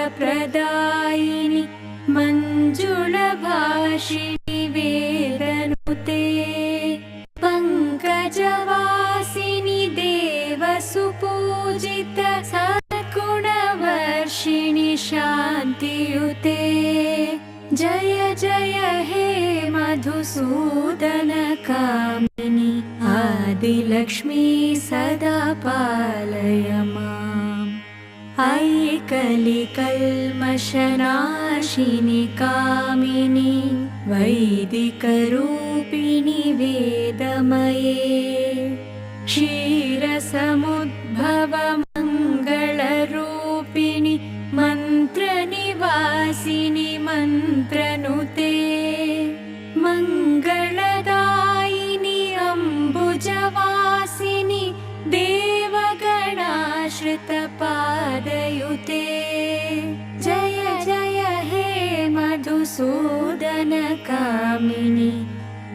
फलप्रदायिनि मञ्जुळभाषिणि वेदनुते पङ्कजवासिनि देवसुपूजित सद्गुणवर्षिणि शान्तियुते जय जय हे मधुसूदन कामिनि आदिलक्ष्मी सदा पालय माम् अयि कलिकल्मषनाशिनि कामिनि वैदिकरूपिणि वेदमये क्षीरसमुद्भव मङ्गलरूपिणि मन्त्रनिवासिनि मन्त्रनुते मङ्गलदायिनि अम्बुजवासिनि देवगणाश्रितपादयुते जय जय हे मधुसूदन कामिनि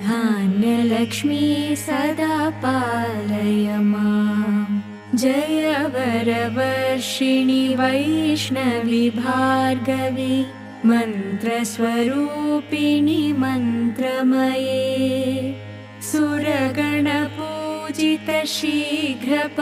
धान्यलक्ष्मी सदा पालय माम् जय वरवर्षिणि वैष्णवि भार्गवि मन्त्रस्वरूपिणि मन्त्रमये सुरगणपूजित शीघ्रफलप्रद